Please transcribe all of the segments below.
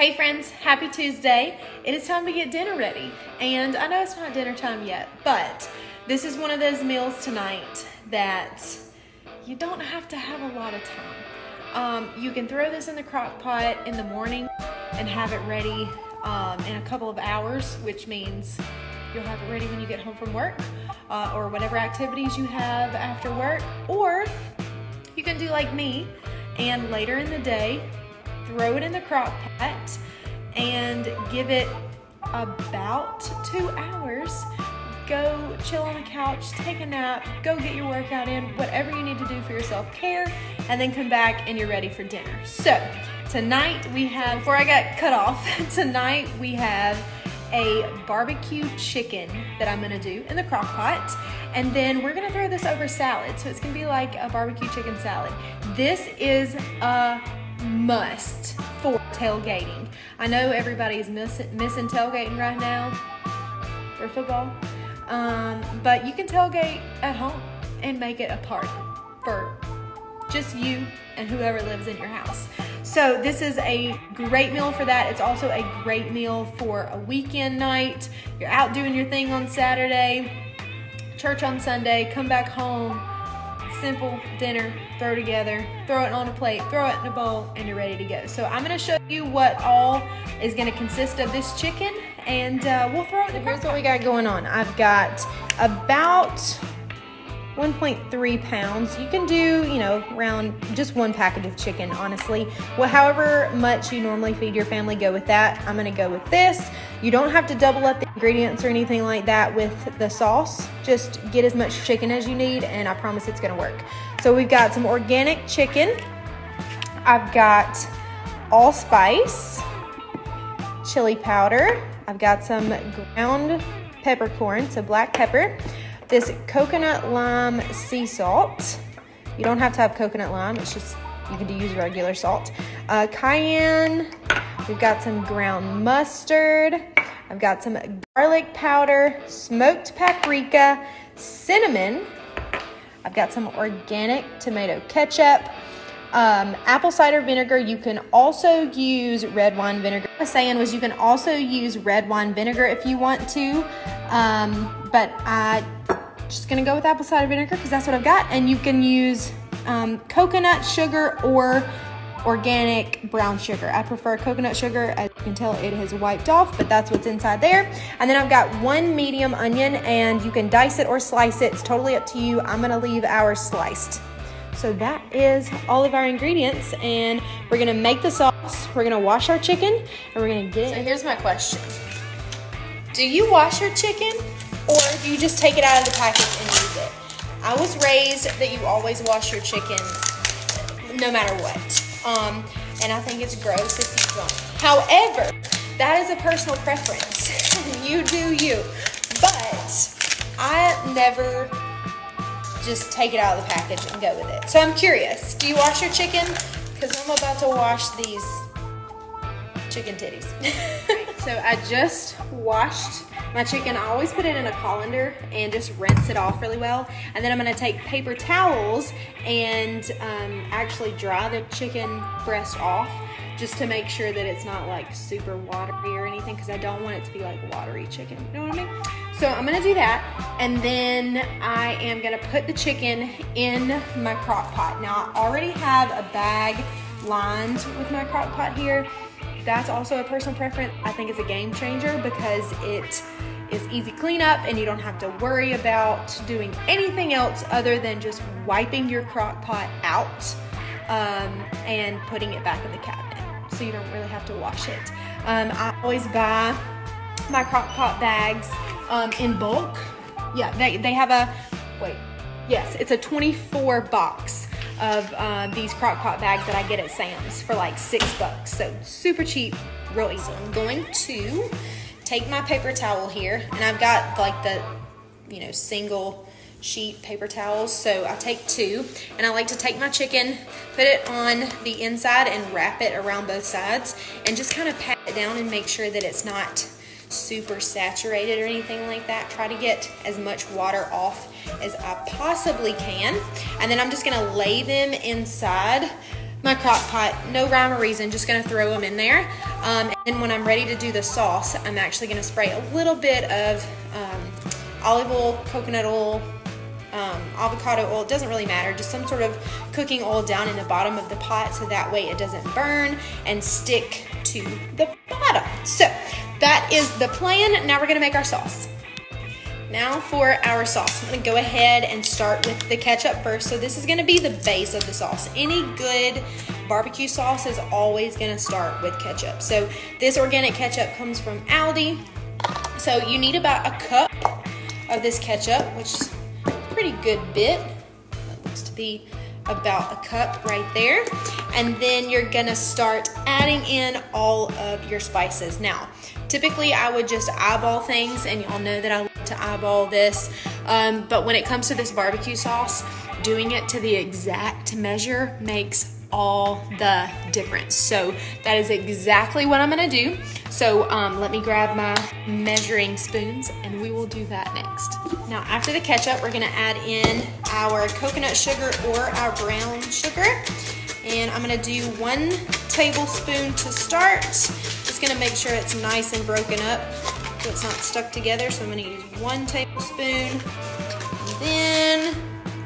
Hey friends, happy Tuesday. It is time to get dinner ready. And I know it's not dinner time yet, but this is one of those meals tonight that you don't have to have a lot of time. You can throw this in the crock pot in the morning and have it ready in a couple of hours, which means you'll have it ready when you get home from work or whatever activities you have after work. Or you can do like me and later in the day, throw it in the crock pot and give it about 2 hours. Go chill on the couch, take a nap, go get your workout in, whatever you need to do for your self-care, and then come back and you're ready for dinner. So tonight we have, before I got cut off, tonight we have a barbecue chicken that I'm gonna do in the crock pot. And then we're gonna throw this over salad. So it's gonna be like a barbecue chicken salad. This is a must for tailgating. I know everybody's missing tailgating right now for football, but you can tailgate at home and make it a party for just you and whoever lives in your house. So this is a great meal for that. It's also a great meal for a weekend night. You're out doing your thing on Saturday, church on Sunday, come back home, simple dinner, throw together, throw it on a plate, throw it in a bowl, and you're ready to go. So I'm gonna show you what all is gonna consist of this chicken, and we'll throw it in the Here's what we got going on. I've got about 1.3 pounds. You can do, around just one package of chicken, honestly. Well, however much you normally feed your family, go with that. I'm gonna go with this. You don't have to double up the ingredients or anything like that with the sauce. Just get as much chicken as you need, and I promise it's gonna work. So we've got some organic chicken. I've got allspice, chili powder. I've got some ground peppercorn, so black pepper. This coconut lime sea salt. You don't have to have coconut lime, it's just, you can use regular salt. Cayenne, we've got some ground mustard. I've got some garlic powder, smoked paprika, cinnamon. I've got some organic tomato ketchup, apple cider vinegar. You can also use red wine vinegar. What I was saying was you can also use red wine vinegar if you want to, but I just gonna go with apple cider vinegar because that's what I've got. And you can use coconut sugar or organic brown sugar. I prefer coconut sugar. As you can tell, it has wiped off, but that's what's inside there. And then I've got one medium onion, and you can dice it or slice it. It's totally up to you. I'm gonna leave ours sliced. So that is all of our ingredients, and we're gonna make the sauce. We're gonna wash our chicken, and we're gonna get it. So here's my question. Do you wash your chicken, or do you just take it out of the package and use it? I was raised that you always wash your chicken no matter what. And I think it's gross if you don't. However, that is a personal preference. You do you. But I never just take it out of the package and go with it. So I'm curious, do you wash your chicken? Because I'm about to wash these chicken titties. So I just washed my chicken. I always put it in a colander and just rinse it off really well. And then I'm gonna take paper towels and actually dry the chicken breast off just to make sure that it's not like super watery or anything, because I don't want it to be like watery chicken, you know what I mean? So I'm gonna do that, and then I am gonna put the chicken in my crock pot. Now I already have a bag lined with my crock pot here. That's also a personal preference. I think it's a game changer because it is easy cleanup and you don't have to worry about doing anything else other than just wiping your crock pot out and putting it back in the cabinet. So you don't really have to wash it. I always buy my crock pot bags in bulk. Yeah, they have a, yes, it's a 24 box of these crock pot bags that I get at Sam's for like $6. So super cheap, real easy. I'm going to take my paper towel here, and I've got like the, single sheet paper towels. So I take 2, and I like to take my chicken, put it on the inside and wrap it around both sides and just kind of pat it down and make sure that it's not super saturated or anything like that. Try to get as much water off as I possibly can. And then I'm just gonna lay them inside my crock pot. No rhyme or reason, just gonna throw them in there. And then when I'm ready to do the sauce, I'm actually gonna spray a little bit of olive oil, coconut oil, avocado oil, it doesn't really matter, just some sort of cooking oil down in the bottom of the pot so that way it doesn't burn and stick to the bottom. So that is the plan. Now we're gonna make our sauce. Now for our sauce, I'm gonna go ahead and start with the ketchup first. So this is gonna be the base of the sauce. Any good barbecue sauce is always gonna start with ketchup. So this organic ketchup comes from Aldi. So you need about a cup of this ketchup, which is a pretty good bit. That looks to be about a cup right there. And then you're gonna start adding in all of your spices. Now, typically I would just eyeball things, and y'all know that I like to eyeball this. But when it comes to this barbecue sauce, doing it to the exact measure makes all the difference. So that is exactly what I'm gonna do. So let me grab my measuring spoons and we will do that next. Now after the ketchup, we're gonna add in our coconut sugar or our brown sugar. And I'm gonna do 1 tablespoon to start. Just gonna make sure it's nice and broken up so it's not stuck together. So I'm gonna use 1 tablespoon, and then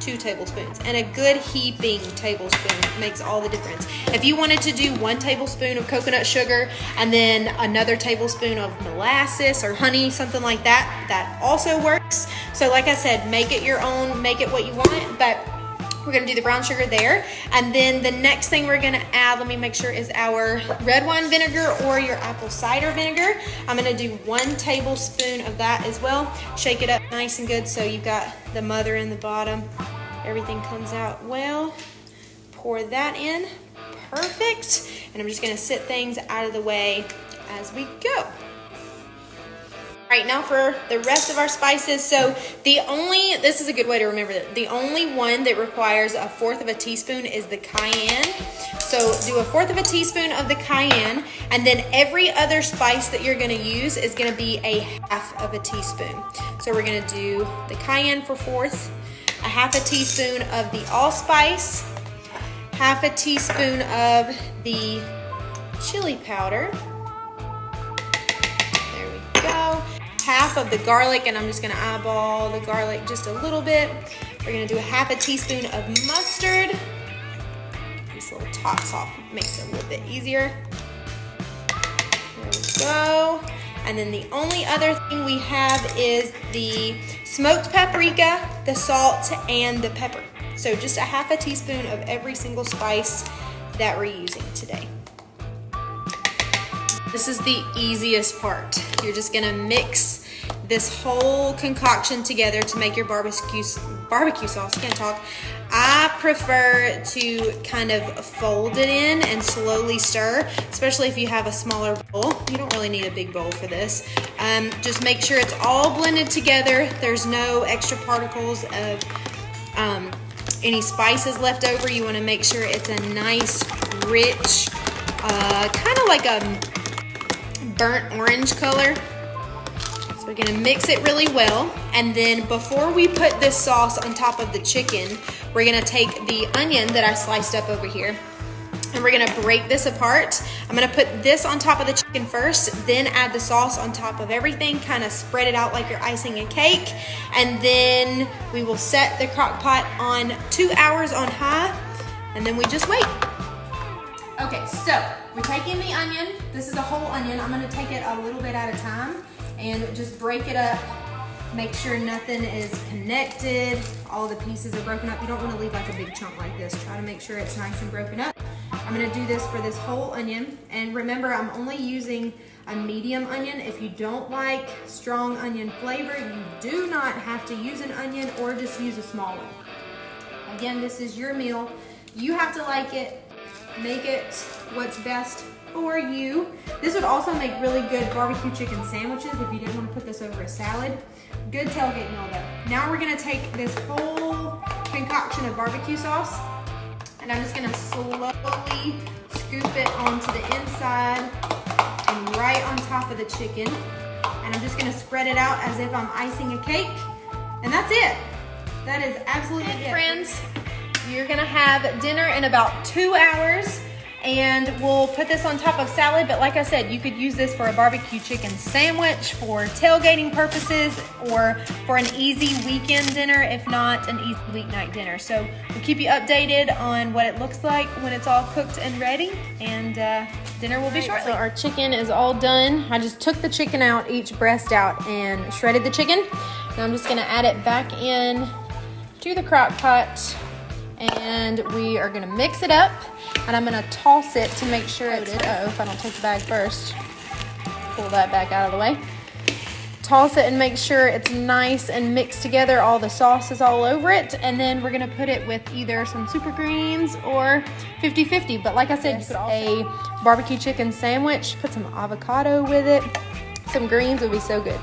2 tablespoons, and a good heaping tablespoon makes all the difference. If you wanted to do 1 tablespoon of coconut sugar and then another tablespoon of molasses or honey, something like that, that also works. So like I said, make it your own, make it what you want, but we're gonna do the brown sugar there. And then the next thing we're gonna add, let me make sure, is our red wine vinegar or your apple cider vinegar. I'm gonna do 1 tablespoon of that as well. Shake it up nice and good so you've got the mother in the bottom. Everything comes out well. Pour that in, perfect. And I'm just gonna sit things out of the way as we go. All right, now for the rest of our spices. So this is a good way to remember that. The only one that requires 1/4 of a teaspoon is the cayenne. So do 1/4 of a teaspoon of the cayenne, and then every other spice that you're gonna use is gonna be 1/2 of a teaspoon. So we're gonna do the cayenne for 1/4, 1/2 teaspoon of the allspice, 1/2 teaspoon of the chili powder. There we go. 1/2 of the garlic, and I'm just gonna eyeball the garlic just a little bit. We're gonna do 1/2 teaspoon of mustard. This little tops off makes it a little bit easier. There we go. And then the only other thing we have is the smoked paprika, the salt, and the pepper. So just 1/2 teaspoon of every single spice that we're using today. This is the easiest part. You're just gonna mix this whole concoction together to make your barbecue sauce. Can't talk. I prefer to kind of fold it in and slowly stir, especially if you have a smaller bowl. You don't really need a big bowl for this. Just make sure it's all blended together. There's no extra particles of any spices left over. You want to make sure it's a nice, rich, kind of like a burnt orange color. So we're gonna mix it really well. And then before we put this sauce on top of the chicken, we're gonna take the onion that I sliced up over here, and we're gonna break this apart. I'm gonna put this on top of the chicken first, then add the sauce on top of everything, kind of spread it out like you're icing a cake. And then we will set the crock pot on 2 hours on high, and then we just wait. Okay, so we're taking the onion. This is a whole onion. I'm gonna take it a little bit at a time and just break it up. Make sure nothing is connected. All the pieces are broken up. You don't wanna leave like a big chunk like this. Try to make sure it's nice and broken up. I'm gonna do this for this whole onion. And remember, I'm only using a medium onion. If you don't like strong onion flavor, you do not have to use an onion, or just use a small one. Again, this is your meal. You have to like it. Make it what's best for you. This would also make really good barbecue chicken sandwiches if you didn't want to put this over a salad. Good tailgate meal though. Now we're gonna take this whole concoction of barbecue sauce, and I'm just gonna slowly scoop it onto the inside and right on top of the chicken. And I'm just gonna spread it out as if I'm icing a cake. And that's it. That is absolutely it. Friends, you're gonna have dinner in about 2 hours. And we'll put this on top of salad, but like I said, you could use this for a barbecue chicken sandwich, for tailgating purposes, or for an easy weekend dinner, if not an easy weeknight dinner. So we'll keep you updated on what it looks like when it's all cooked and ready, and dinner will be shortly. So our chicken is all done. I just took the chicken out, each breast out, and shredded the chicken. Now I'm just gonna add it back in to the crock pot, and we are gonna mix it up. And I'm gonna toss it to make sure it's, uh-oh, if I don't take the bag first. Pull that back out of the way. Toss it and make sure it's nice and mixed together, all the sauce is all over it. And then we're gonna put it with either some super greens or 50-50. But like I said, you could also a barbecue chicken sandwich, put some avocado with it. Some greens would be so good.